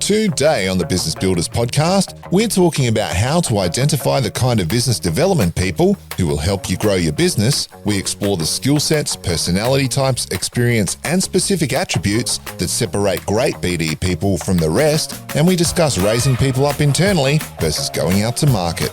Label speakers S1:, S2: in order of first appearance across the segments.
S1: Today on the Business Builders podcast, we're talking about how to identify the kind of business development people who will help you grow your business. We explore the skill sets, personality types, experience, and specific attributes that separate great BD people from the rest, and we discuss raising people up internally versus going out to market.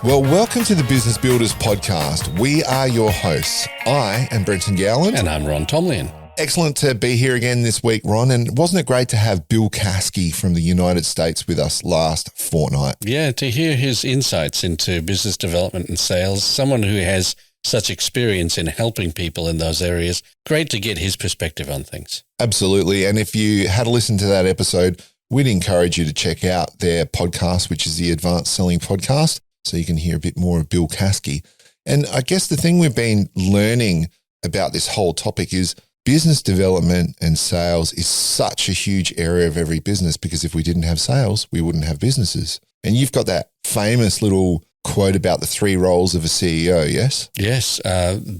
S1: Well, welcome to the Business Builders podcast. We are your hosts. I am Brenton Gowland.
S2: And I'm Ron Tomlin.
S1: Excellent to be here again this week, Ron. And wasn't it great to have Bill Caskey from the United States with us last fortnight?
S2: Yeah, to hear his insights into business development and sales, someone who has such experience in helping people in those areas. Great to get his perspective on things.
S1: Absolutely. And if you had a listen to that episode, we'd encourage you to check out their podcast, which is the Advanced Selling Podcast, so you can hear a bit more of Bill Caskey. And I guess the thing we've been learning about this whole topic is business development and sales is such a huge area of every business, because if we didn't have sales, we wouldn't have businesses. And you've got that famous little quote about the 3 roles of a CEO, yes?
S2: Yes.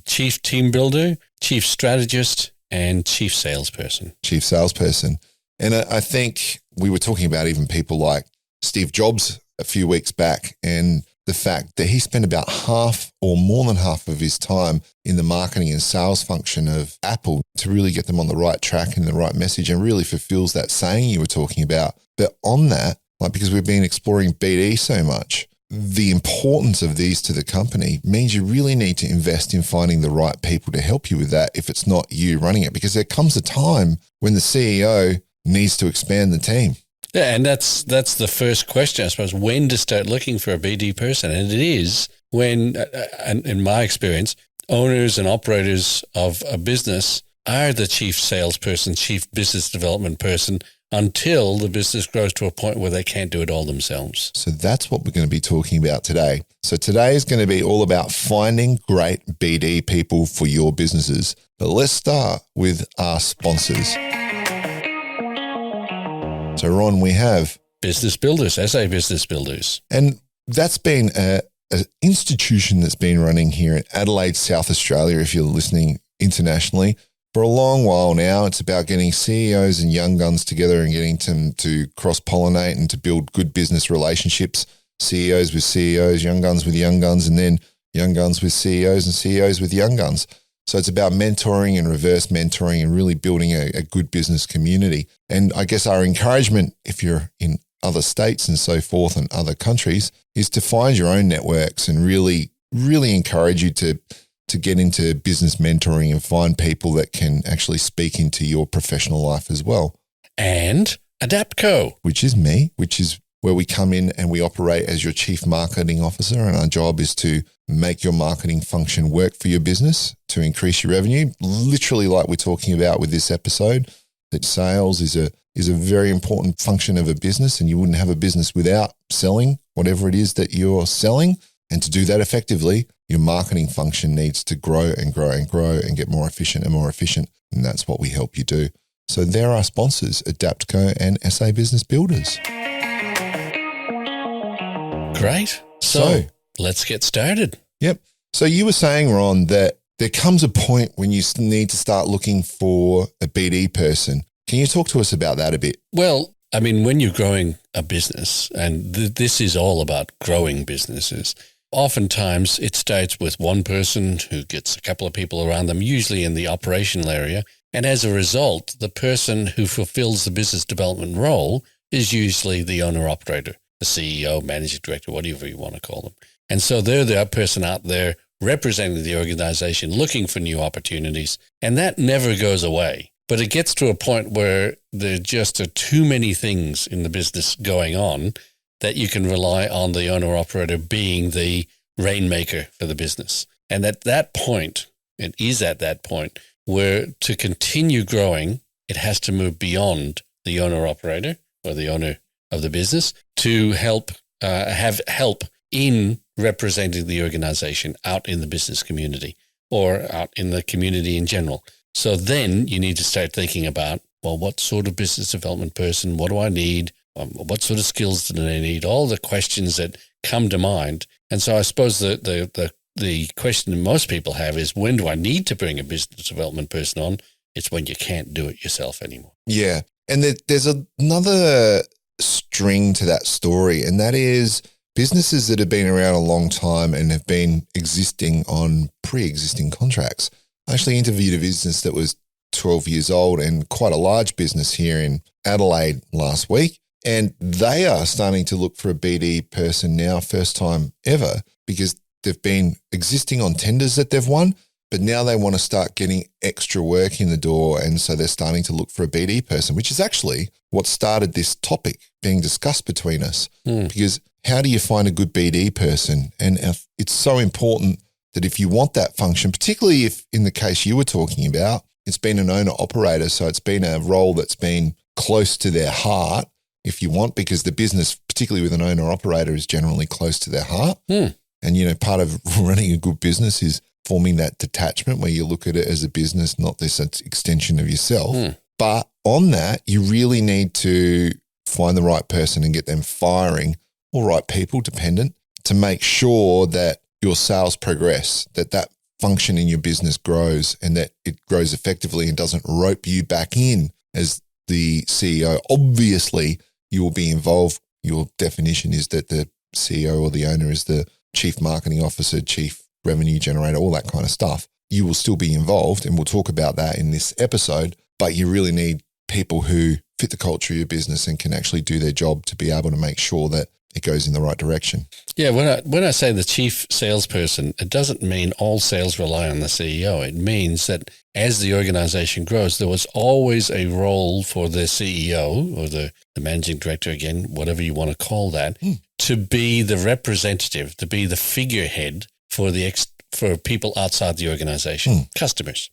S2: Chief team builder, chief strategist, and chief salesperson.
S1: Chief salesperson. And I think we were talking about even people like Steve Jobs a few weeks back, and the fact that he spent about half or more than half of his time in the marketing and sales function of Apple to really get them on the right track and the right message, and really fulfills that saying you were talking about. But on that, because we've been exploring BD so much, the importance of these to the company means you really need to invest in finding the right people to help you with that if it's not you running it, because there comes a time when the CEO needs to expand the team.
S2: Yeah, and that's the first question, I suppose, when to start looking for a BD person. And it is when, in my experience, owners and operators of a business are the chief salesperson, chief business development person, until the business grows to a point where they can't do it all themselves.
S1: So that's what we're going to be talking about today. So today is going to be all about finding great BD people for your businesses. But let's start with our sponsors. So, Ron, we have
S2: Business Builders, SA Business Builders.
S1: And that's been an institution that's been running here in Adelaide, South Australia, if you're listening internationally, for a long while now. It's about getting CEOs and young guns together and getting them to cross-pollinate and to build good business relationships, CEOs with CEOs, young guns with young guns, and then young guns with CEOs and CEOs with young guns. So it's about mentoring and reverse mentoring and really building a good business community. And I guess our encouragement, if you're in other states and so forth and other countries, is to find your own networks and really, really encourage you to get into business mentoring and find people that can actually speak into your professional life as well.
S2: And Adaptco.
S1: Which is me, which is where we come in and we operate as your chief marketing officer. And our job is to make your marketing function work for your business to increase your revenue. Literally, like we're talking about with this episode, that sales is a very important function of a business, and you wouldn't have a business without selling whatever it is that you're selling. And to do that effectively, your marketing function needs to grow and grow and grow and get more efficient and more efficient. And that's what we help you do. So there are sponsors, Adaptco and SA Business Builders.
S2: Great. So let's get started.
S1: Yep. So you were saying, Ron, that there comes a point when you need to start looking for a BD person. Can you talk to us about that a bit?
S2: Well, I mean, when you're growing a business, and this is all about growing businesses, oftentimes it starts with one person who gets a couple of people around them, usually in the operational area. And as a result, the person who fulfills the business development role is usually the owner-operator, the CEO, managing director, whatever you want to call them. And so they're the person out there representing the organization, looking for new opportunities. And that never goes away. But it gets to a point where there just are too many things in the business going on that you can rely on the owner-operator being the rainmaker for the business. And at that point, it is at that point where to continue growing, it has to move beyond the owner-operator or the owner of the business to help have help in representing the organization out in the business community or out in the community in general. So then you need to start thinking about, well, what sort of business development person, what do I need? What sort of skills do I need? All the questions that come to mind. And so I suppose the question that most people have is, when do I need to bring a business development person on? It's when you can't do it yourself anymore.
S1: Yeah. And there's another string to that story, and that is businesses that have been around a long time and have been existing on pre-existing contracts. I actually interviewed a business that was 12 years old and quite a large business here in Adelaide last week. And they are starting to look for a BD person now, first time ever, because they've been existing on tenders that they've won, but now they want to start getting extra work in the door. And so they're starting to look for a BD person, which is actually what started this topic being discussed between us. Because how do you find a good BD person? And it's so important that if you want that function, particularly if in the case you were talking about, it's been an owner operator. So it's been a role that's been close to their heart, if you want, because the business, particularly with an owner operator, is generally close to their heart. And, you know, part of running a good business is forming that detachment where you look at it as a business, not this extension of yourself. But on that, you really need to find the right person and get them firing, or right people, dependent, to make sure that your sales progress, that function in your business grows and that it grows effectively and doesn't rope you back in as the CEO. Obviously, you will be involved. Your definition is that the CEO or the owner is the chief marketing officer, chief revenue generator, all that kind of stuff. You will still be involved, and we'll talk about that in this episode, but you really need people who fit the culture of your business and can actually do their job to be able to make sure that it goes in the right direction.
S2: Yeah, when I say the chief salesperson, it doesn't mean all sales rely on the CEO. It means that as the organization grows, there was always a role for the CEO or the managing director, again, whatever you want to call that, to be the representative, to be the figurehead for for people outside the organization, customers.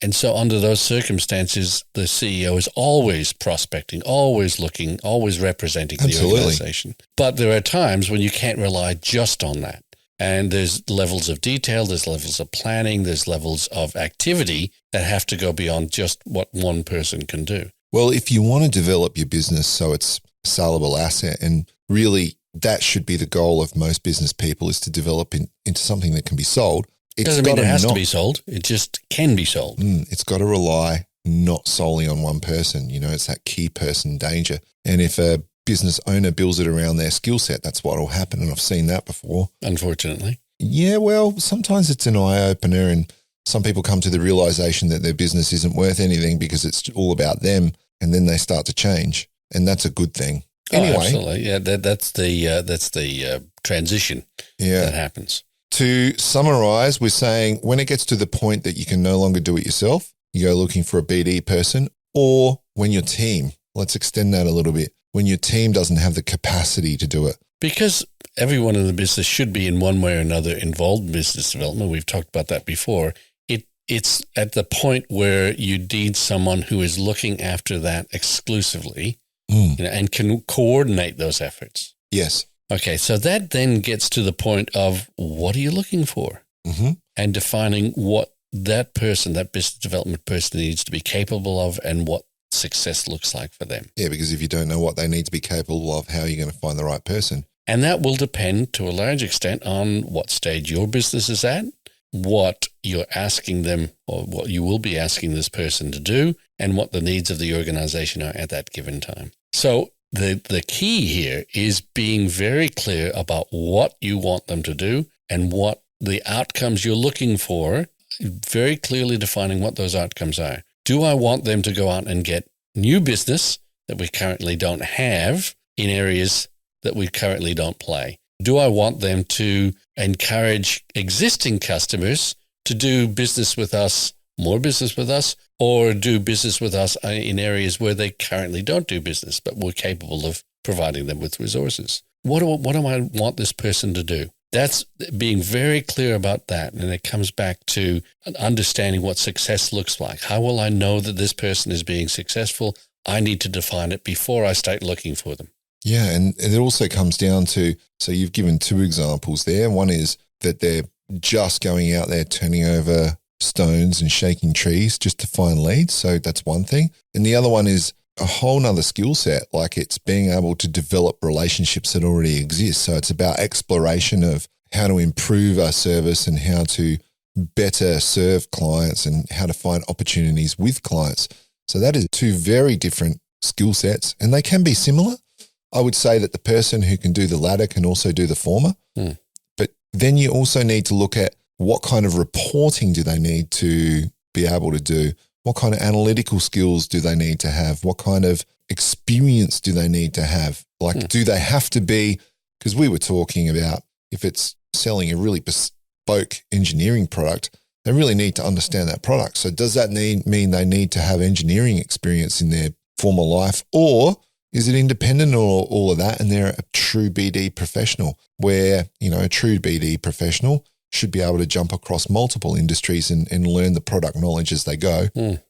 S2: And so under those circumstances, the CEO is always prospecting, always looking, always representing the organization. But there are times when you can't rely just on that. And there's levels of detail, there's levels of planning, there's levels of activity that have to go beyond just what one person can do.
S1: Well, if you want to develop your business so it's a sellable asset, and really that should be the goal of most business people, is to develop into something that can be sold.
S2: It doesn't mean it has to be sold. It just can be sold.
S1: It's got to rely not solely on one person. You know, it's that key person danger. And if a business owner builds it around their skill set, that's what will happen. And I've seen that before.
S2: Unfortunately.
S1: Yeah, well, sometimes it's an eye-opener, and some people come to the realization that their business isn't worth anything because it's all about them, and then they start to change. And that's a good thing. Anyway,
S2: absolutely. Yeah, that's the transition that happens.
S1: To summarize, we're saying when it gets to the point that you can no longer do it yourself, you go looking for a BD person, or when your team, let's extend that a little bit, when your team doesn't have the capacity to do it.
S2: Because everyone in the business should be in one way or another involved in business development. We've talked about that before. It's at the point where you need someone who is looking after that exclusively and can coordinate those efforts.
S1: Yes.
S2: Okay, so that then gets to the point of what are you looking for? And defining what that person, that business development person needs to be capable of and what success looks like for them.
S1: Yeah, because if you don't know what they need to be capable of, how are you going to find the right person?
S2: And that will depend to a large extent on what stage your business is at, what you're asking them or what you will be asking this person to do, and what the needs of the organization are at that given time. So the key here is being very clear about what you want them to do and what the outcomes you're looking for, very clearly defining what those outcomes are. Do I want them to go out and get new business that we currently don't have in areas that we currently don't play? Do I want them to encourage existing customers to do business with us, more business with us, or do business with us in areas where they currently don't do business, but we're capable of providing them with resources? What do I want this person to do? That's being very clear about that. And it comes back to understanding what success looks like. How will I know that this person is being successful? I need to define it before I start looking for them.
S1: Yeah, and it also comes down to, so you've given two examples there. One is that they're just going out there turning over stones and shaking trees just to find leads. So that's one thing. And the other one is a whole nother skill set, like it's being able to develop relationships that already exist. So it's about exploration of how to improve our service and how to better serve clients and how to find opportunities with clients. So that is two very different skill sets, and they can be similar. I would say that the person who can do the latter can also do the former. But then you also need to look at what kind of reporting do they need to be able to do? What kind of analytical skills do they need to have? What kind of experience do they need to have? Like, do they have to be, because we were talking about if it's selling a really bespoke engineering product, they really need to understand that product. So does that mean they need to have engineering experience in their former life, or is it independent of all of that and they're a true BD professional where, a true BD professional should be able to jump across multiple industries and learn the product knowledge as they go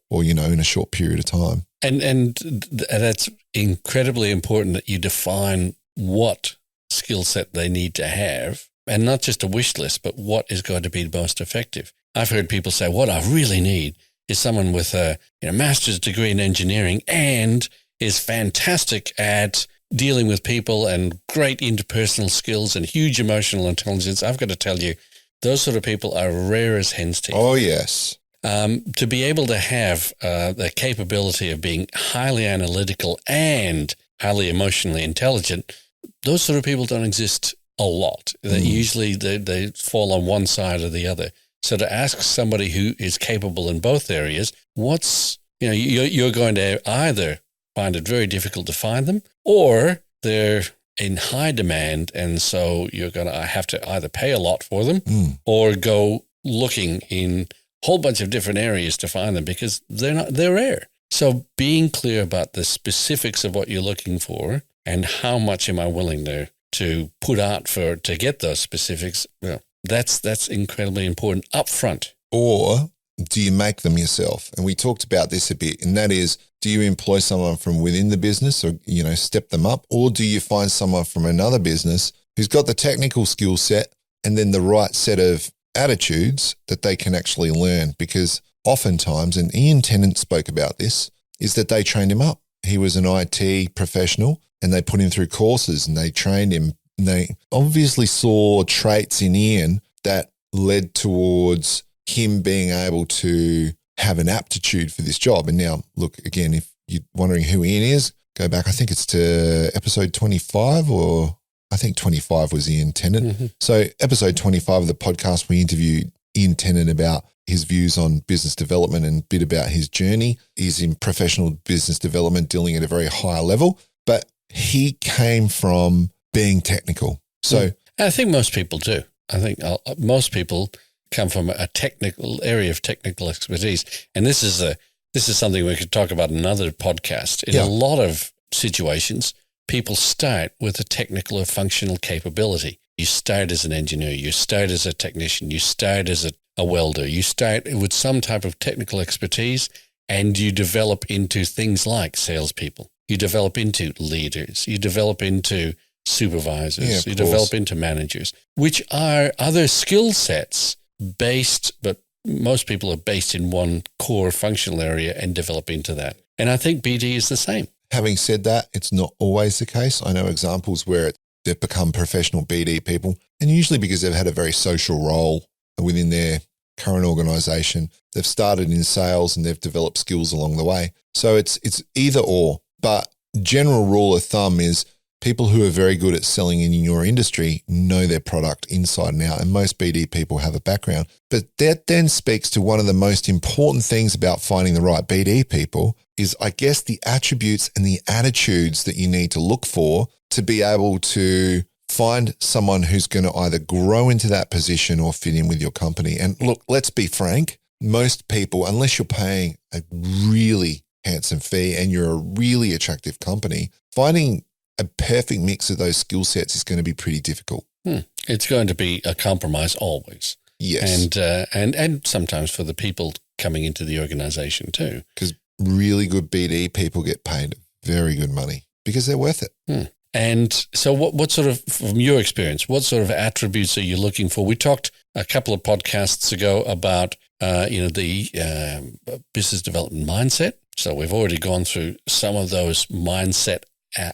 S1: or, in a short period of time.
S2: And that's incredibly important that you define what skill set they need to have, and not just a wish list, but what is going to be most effective. I've heard people say, what I really need is someone with a master's degree in engineering and is fantastic at dealing with people and great interpersonal skills and huge emotional intelligence. I've got to tell you, those sort of people are rare as hen's teeth.
S1: Oh, yes.
S2: To be able to have the capability of being highly analytical and highly emotionally intelligent, those sort of people don't exist a lot. Usually they fall on one side or the other. So to ask somebody who is capable in both areas, you're going to either find it very difficult to find them, or they're in high demand, and so you're going to have to either pay a lot for them or go looking in a whole bunch of different areas to find them because they're rare. So being clear about the specifics of what you're looking for and how much am I willing to put out to get those specifics, that's incredibly important up front.
S1: Or do you make them yourself? And we talked about this a bit, and that is, do you employ someone from within the business or, step them up? Or do you find someone from another business who's got the technical skill set and then the right set of attitudes that they can actually learn? Because oftentimes, and Ian Tennant spoke about this, is that they trained him up. He was an IT professional and they put him through courses and they trained him. And they obviously saw traits in Ian that led towards him being able to have an aptitude for this job. And now, look, again, if you're wondering who Ian is, go back, I think it's to episode 25, or I think 25 was Ian Tennant. Mm-hmm. So episode 25 of the podcast, we interviewed Ian Tennant about his views on business development and a bit about his journey. He's in professional business development, dealing at a very high level, but he came from being technical. So
S2: I think most people do. I think most people come from a technical area of technical expertise. And this is something we could talk about in another podcast. In a lot of situations, people start with a technical or functional capability. You start as an engineer, you start as a technician, you start as a welder, you start with some type of technical expertise, and you develop into things like salespeople. You develop into leaders, you develop into supervisors, you develop into managers, which are other skill sets based, but most people are based in one core functional area and develop into that. And I think BD is the same.
S1: Having said that, it's not always the case. I know examples where they've become professional BD people, and usually because they've had a very social role within their current organization. They've started in sales and they've developed skills along the way. So it's either or. But general rule of thumb is people who are very good at selling in your industry know their product inside and out, and most BD people have a background. But that then speaks to one of the most important things about finding the right BD people is, I guess, the attributes and the attitudes that you need to look for to be able to find someone who's going to either grow into that position or fit in with your company. And look, let's be frank, most people, unless you're paying a really handsome fee and you're a really attractive company, finding a perfect mix of those skill sets is going to be pretty difficult.
S2: It's going to be a compromise always.
S1: Yes.
S2: And sometimes for the people coming into the organization too.
S1: Because really good BD people get paid very good money because they're worth it.
S2: And so what sort of, from your experience, what sort of attributes are you looking for? We talked a couple of podcasts ago about, the business development mindset. So we've already gone through some of those mindset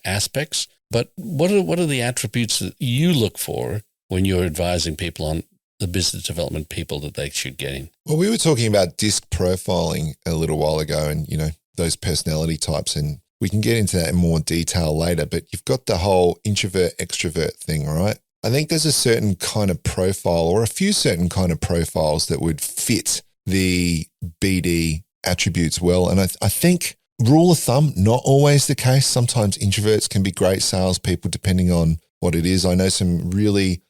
S2: aspects, but what are the attributes that you look for when you're advising people on the business development people that they should get in?
S1: Well, we were talking about DISC profiling a little while ago, and those personality types, and we can get into that in more detail later, but you've got the whole introvert extrovert thing, right? I think there's a certain kind of profile or a few certain kind of profiles that would fit the BD attributes well. And I think rule of thumb, not always the case. Sometimes introverts can be great salespeople depending on what it is. I know some really,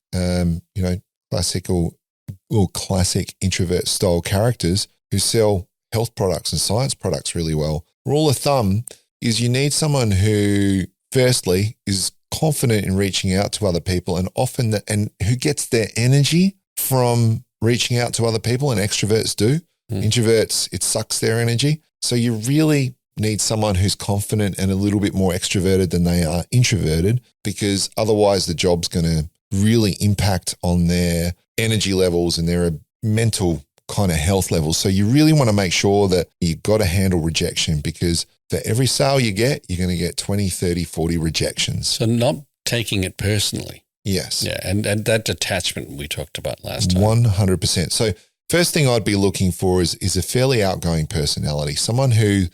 S1: classic introvert style characters who sell health products and science products really well. Rule of thumb is you need someone who, firstly, is confident in reaching out to other people and who gets their energy from reaching out to other people, and extroverts do. Introverts, it sucks their energy. So you really need someone who's confident and a little bit more extroverted than they are introverted, because otherwise the job's going to really impact on their energy levels and their mental kind of health levels. So you really want to make sure that you've got to handle rejection, because for every sale you get, you're going to get 20, 30, 40 rejections.
S2: So not taking it personally.
S1: Yes.
S2: Yeah, and that detachment we talked about last time.
S1: 100%. So first thing I'd be looking for is a fairly outgoing personality, someone who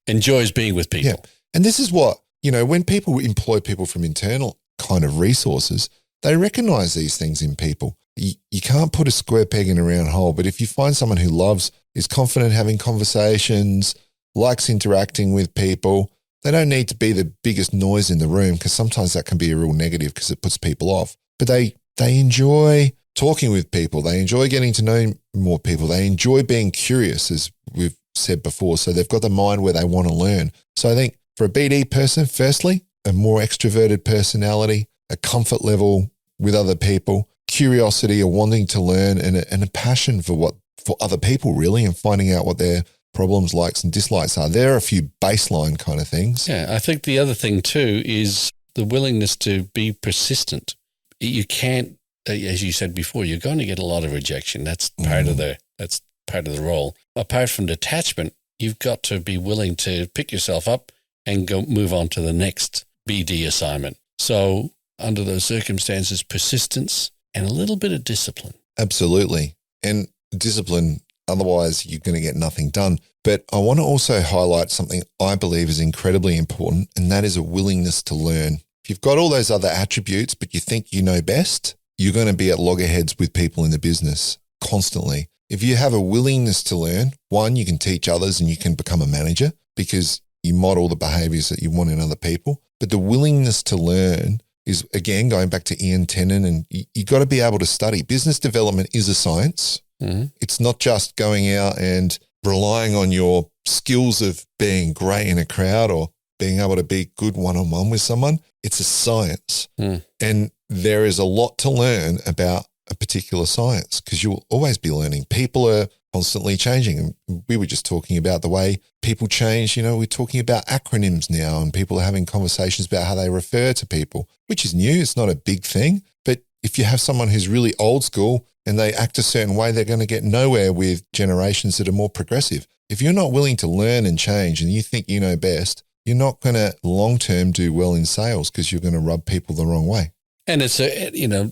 S2: enjoys being with people.
S1: Yeah. And this is what, when people employ people from internal kind of resources, they recognize these things in people. You can't put a square peg in a round hole, but if you find someone who is confident having conversations, likes interacting with people, they don't need to be the biggest noise in the room, because sometimes that can be a real negative because it puts people off. But they enjoy talking with people. They enjoy getting to know more people. They enjoy being curious, as we've said before. So they've got the mind where they want to learn. So I think for a BD person, firstly, a more extroverted personality, a comfort level with other people, curiosity, a wanting to learn, and a passion for other people really, and finding out what their problems, likes and dislikes are. There are a few baseline kind of things.
S2: Yeah, I think the other thing too is the willingness to be persistent. You can't, as you said before, you're going to get a lot of rejection. That's part of the role. Apart from detachment, you've got to be willing to pick yourself up and move on to the next BD assignment. So under those circumstances, persistence and a little bit of discipline.
S1: Absolutely. And discipline, otherwise you're going to get nothing done. But I want to also highlight something I believe is incredibly important, and that is a willingness to learn. If you've got all those other attributes, but you think you know best, you're going to be at loggerheads with people in the business constantly. If you have a willingness to learn, one, you can teach others and you can become a manager because you model the behaviors that you want in other people. But the willingness to learn is, again, going back to Ian Tennant, and you got to be able to study. Business development is a science. Mm-hmm. It's not just going out and relying on your skills of being great in a crowd or being able to be good one-on-one with someone. It's a science. And there is a lot to learn about a particular science because you'll always be learning. People are constantly changing. And we were just talking about the way people change. We're talking about acronyms now, and people are having conversations about how they refer to people, which is new. It's not a big thing. But if you have someone who's really old school and they act a certain way, they're going to get nowhere with generations that are more progressive. If you're not willing to learn and change and you think you know best, you're not going to long-term do well in sales because you're going to rub people the wrong way.
S2: And it's,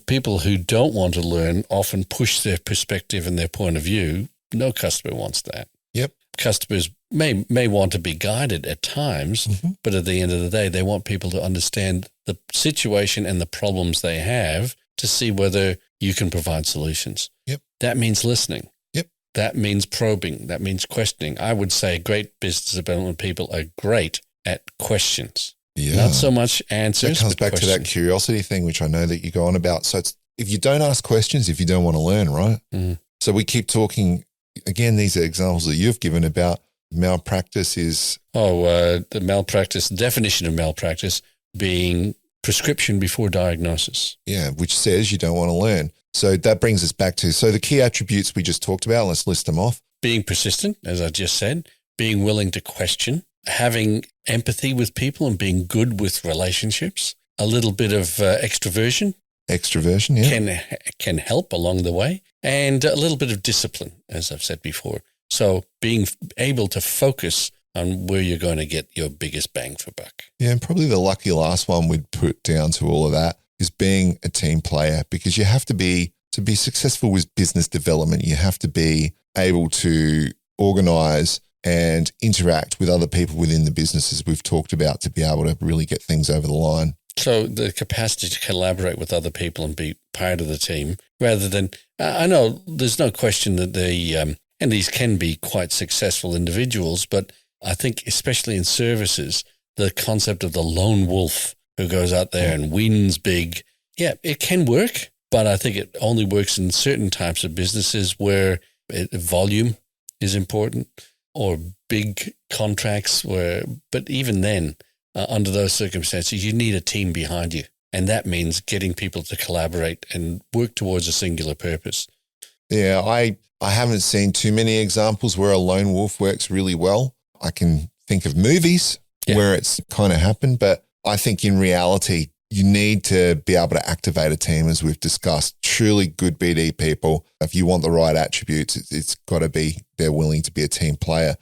S2: people who don't want to learn often push their perspective and their point of view. No customer wants that.
S1: Yep.
S2: Customers may want to be guided at times, but at the end of the day, they want people to understand the situation and the problems they have to see whether you can provide solutions.
S1: Yep.
S2: That means listening.
S1: Yep.
S2: That means probing. That means questioning. I would say great business development people are great at questions.
S1: Yeah.
S2: Not so much answers.
S1: That comes back to that curiosity thing, which I know that you go on about. So it's, if you don't ask questions, if you don't want to learn, right?
S2: Mm.
S1: So we keep talking, again, these are examples that you've given about malpractice is...
S2: the definition of malpractice being prescription before diagnosis.
S1: Yeah, which says you don't want to learn. So that brings us back to, so the key attributes we just talked about, let's list them off.
S2: Being persistent, as I just said, being willing to question, having empathy with people and being good with relationships, a little bit of extroversion.
S1: Extroversion, yeah.
S2: Can help along the way, and a little bit of discipline, as I've said before. So being able to focus on where you're going to get your biggest bang for buck.
S1: Yeah, and probably the lucky last one we'd put down to all of that is being a team player, because you have to be successful with business development, you have to be able to organize and interact with other people within the businesses we've talked about to be able to really get things over the line.
S2: So the capacity to collaborate with other people and be part of the team rather than, I know there's no question that and these can be quite successful individuals, but I think especially in services, the concept of the lone wolf who goes out there and wins big, yeah, it can work, but I think it only works in certain types of businesses where volume is important or big contracts but even then, under those circumstances, you need a team behind you. And that means getting people to collaborate and work towards a singular purpose.
S1: Yeah, I haven't seen too many examples where a lone wolf works really well. I can think of movies where it's kind of happened, but I think in reality, you need to be able to activate a team, as we've discussed. Truly good BD people, if you want the right attributes, it's got to be they're willing to be a team player.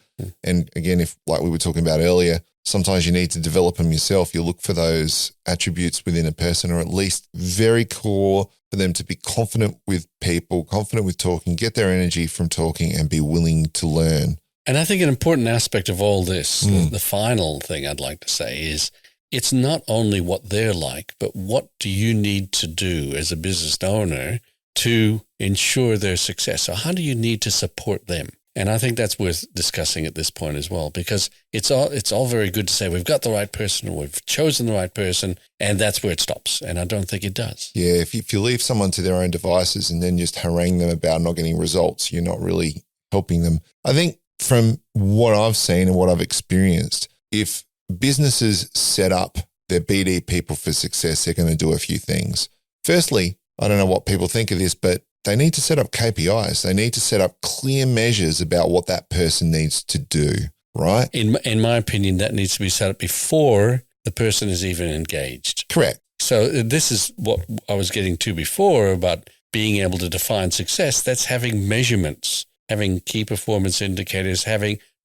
S1: And again, if like we were talking about earlier, sometimes you need to develop them yourself. You look for those attributes within a person, or at least very core for them to be confident with people, confident with talking, get their energy from talking and be willing to learn.
S2: And I think an important aspect of all this, the final thing I'd like to say is, it's not only what they're like, but what do you need to do as a business owner to ensure their success? So how do you need to support them? And I think that's worth discussing at this point as well, because it's all very good to say we've got the right person, we've chosen the right person, and that's where it stops. And I don't think it does.
S1: Yeah, if you leave someone to their own devices and then just harangue them about not getting results, you're not really helping them. I think from what I've seen and what I've experienced, if businesses set up their BD people for success, they're going to do a few things. Firstly, I don't know what people think of this, but they need to set up KPIs. They need to set up clear measures about what that person needs to do, right?
S2: In my opinion, that needs to be set up before the person is even engaged.
S1: Correct.
S2: So this is what I was getting to before about being able to define success. That's having measurements, having key performance indicators,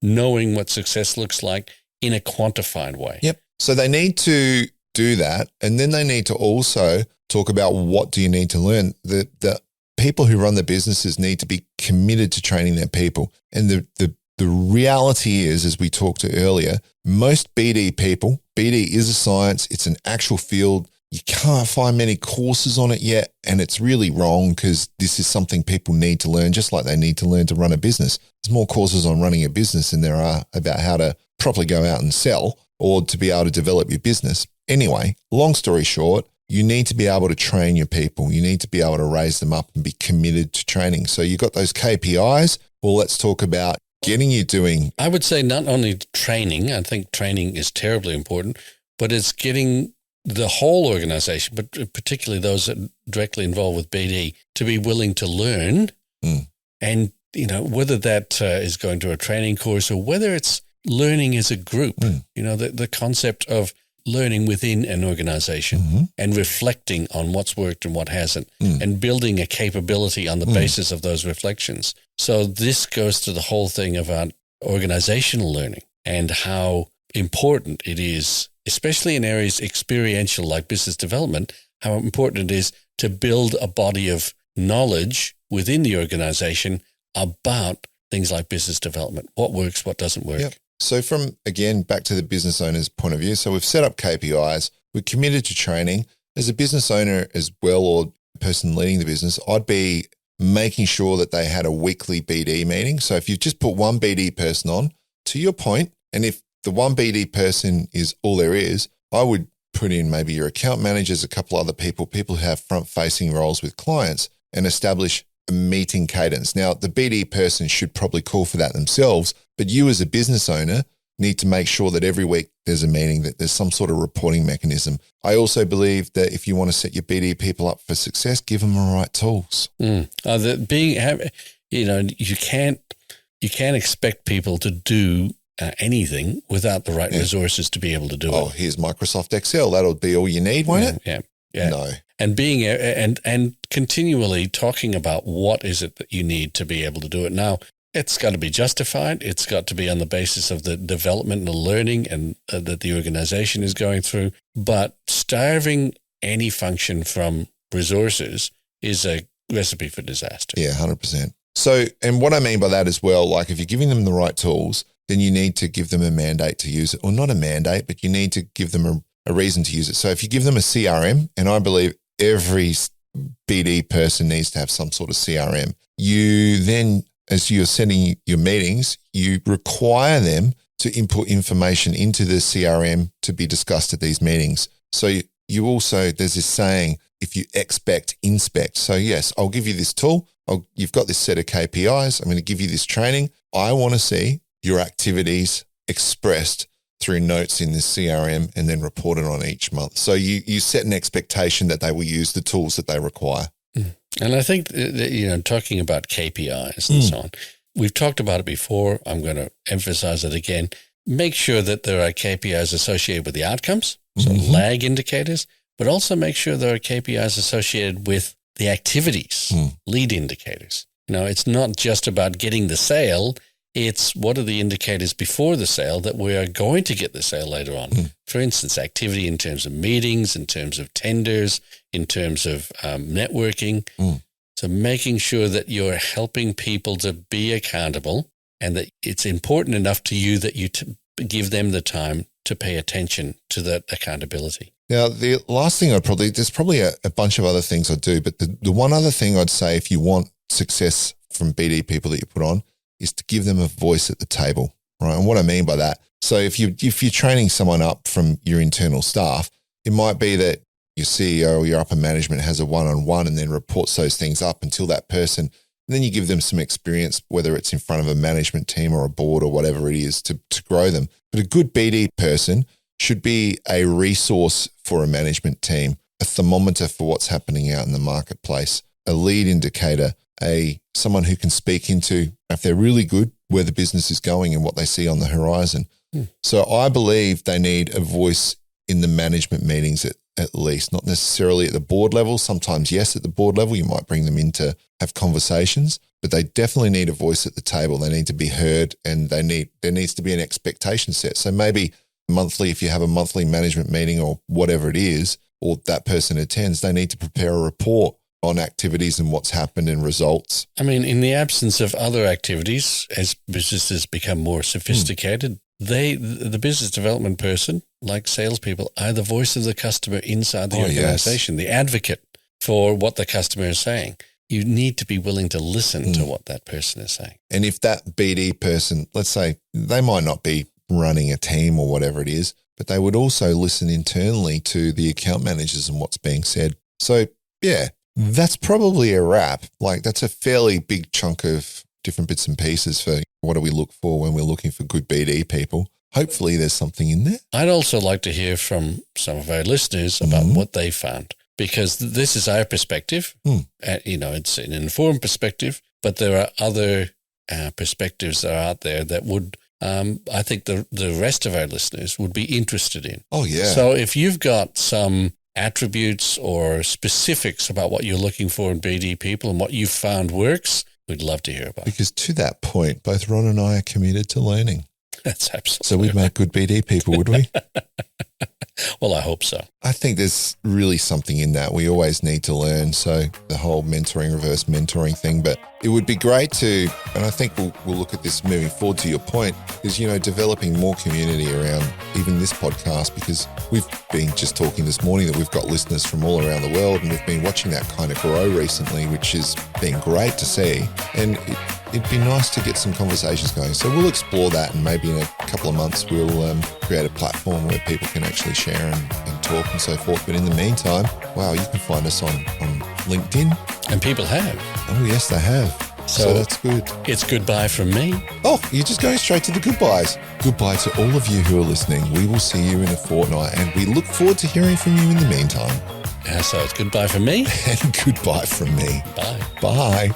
S2: knowing what success looks like in a quantified way.
S1: Yep. So they need to do that. And then they need to also talk about what do you need to learn. The people who run the businesses need to be committed to training their people. And the reality is, as we talked to earlier, most BD people, BD is a science. It's an actual field. You can't find many courses on it yet. And it's really wrong, because this is something people need to learn, just like they need to learn to run a business. There's more courses on running a business than there are about how to properly go out and sell or to be able to develop your business. Anyway, long story short, you need to be able to train your people. You need to be able to raise them up and be committed to training. So you've got those KPIs. Well, let's talk about getting you doing.
S2: I would say not only training, I think training is terribly important, but it's getting the whole organization, but particularly those that are directly involved with BD, to be willing to learn. And, whether that is going to a training course or whether it's learning as a group, the concept of learning within an organization and reflecting on what's worked and what hasn't and building a capability on the basis of those reflections. So this goes to the whole thing about organizational learning and how important it is, especially in areas experiential like business development, how important it is to build a body of knowledge within the organization about things like business development, what works, what doesn't work.
S1: Yep. So from, again, back to the business owner's point of view, so we've set up KPIs, we're committed to training. As a business owner as well, or person leading the business, I'd be making sure that they had a weekly BD meeting. So if you just put one BD person on, to your point, and if the one BD person is all there is, I would put in maybe your account managers, a couple other people who have front-facing roles with clients, and establish a meeting cadence. Now, the BD person should probably call for that themselves, but you as a business owner need to make sure that every week there's a meeting, that there's some sort of reporting mechanism. I also believe that if you want to set your BD people up for success, give them the right tools.
S2: You can't expect people to do anything without the right resources to be able to do it.
S1: Oh, here's Microsoft Excel. That'll be all you need, won't it?
S2: Yeah.
S1: No.
S2: And being and continually talking about what is it that you need to be able to do it. Now, it's got to be justified. It's got to be on the basis of the development and the learning and that the organization is going through. But starving any function from resources is a recipe for disaster.
S1: Yeah, 100%. So, and what I mean by that as well, like if you're giving them the right tools, then you need to give them a mandate to use it. Or not a mandate, but you need to give them a reason to use it. So if you give them a CRM, and I believe every BD person needs to have some sort of CRM, you then, as you're setting your meetings, you require them to input information into the CRM to be discussed at these meetings. So you also, there's this saying, if you expect, inspect. So yes, I'll give you this tool. You've got this set of KPIs. I'm going to give you this training. I want to see your activities expressed through notes in this CRM and then reported on each month. So you set an expectation that they will use the tools that they require.
S2: And I think that, talking about KPIs and so on, we've talked about it before. I'm going to emphasize it again. Make sure that there are KPIs associated with the outcomes, so lag indicators, but also make sure there are KPIs associated with the activities, lead indicators. It's not just about getting the sale. It's what are the indicators before the sale that we are going to get the sale later on. For instance, activity in terms of meetings, in terms of tenders, in terms of networking. So making sure that you're helping people to be accountable and that it's important enough to you that you give them the time to pay attention to that accountability.
S1: Now, the last thing there's probably a bunch of other things I'd do, but the one other thing I'd say if you want success from BD people that you put on is to give them a voice at the table, right? And what I mean by that, so if you're training someone up from your internal staff, it might be that your CEO or your upper management has a one-on-one and then reports those things up until that person, and then you give them some experience, whether it's in front of a management team or a board or whatever it is to grow them. But a good BD person should be a resource for a management team, a thermometer for what's happening out in the marketplace, a lead indicator, someone who can speak into, if they're really good, where the business is going and what they see on the horizon. So I believe they need a voice in the management meetings at least, not necessarily at the board level. Sometimes, yes, at the board level, you might bring them in to have conversations, but they definitely need a voice at the table. They need to be heard, and there needs to be an expectation set. So maybe monthly, if you have a monthly management meeting or whatever it is, or that person attends, they need to prepare a report on activities and what's happened and results.
S2: I mean, in the absence of other activities, as businesses become more sophisticated, the business development person, like salespeople, are the voice of the customer inside the organization, the advocate for what the customer is saying. You need to be willing to listen to what that person is saying.
S1: And if that BD person, let's say they might not be running a team or whatever it is, but they would also listen internally to the account managers and what's being said. So yeah, that's probably a wrap. Like that's a fairly big chunk of different bits and pieces for what do we look for when we're looking for good BD people. Hopefully there's something in there.
S2: I'd also like to hear from some of our listeners about what they found, because this is our perspective. It's an informed perspective, but there are other perspectives that are out there that would, I think the rest of our listeners would be interested in.
S1: Oh, yeah.
S2: So if you've got some attributes or specifics about what you're looking for in BD people and what you've found works, we'd love to hear about it.
S1: Because to that point, both Ron and I are committed to learning.
S2: That's absolutely
S1: So we'd make good BD people, would we?
S2: Well, I hope so.
S1: I think there's really something in that. We always need to learn. So the whole mentoring, reverse mentoring thing, but it would be great to, and I think we'll look at this moving forward to your point, is, developing more community around even this podcast, because we've been just talking this morning that we've got listeners from all around the world, and we've been watching that kind of grow recently, which has been great to see. And it'd be nice to get some conversations going. So we'll explore that, and maybe in a couple of months we'll create a platform where people can actually share and talk and so forth. But in the meantime, wow, you can find us on LinkedIn.
S2: And people have.
S1: Oh, yes, they have. So that's good.
S2: It's goodbye from me.
S1: Oh, you're just going straight to the goodbyes. Goodbye to all of you who are listening. We will see you in a fortnight, and we look forward to hearing from you in the meantime.
S2: So it's goodbye from me.
S1: And goodbye from me.
S2: Bye.
S1: Bye.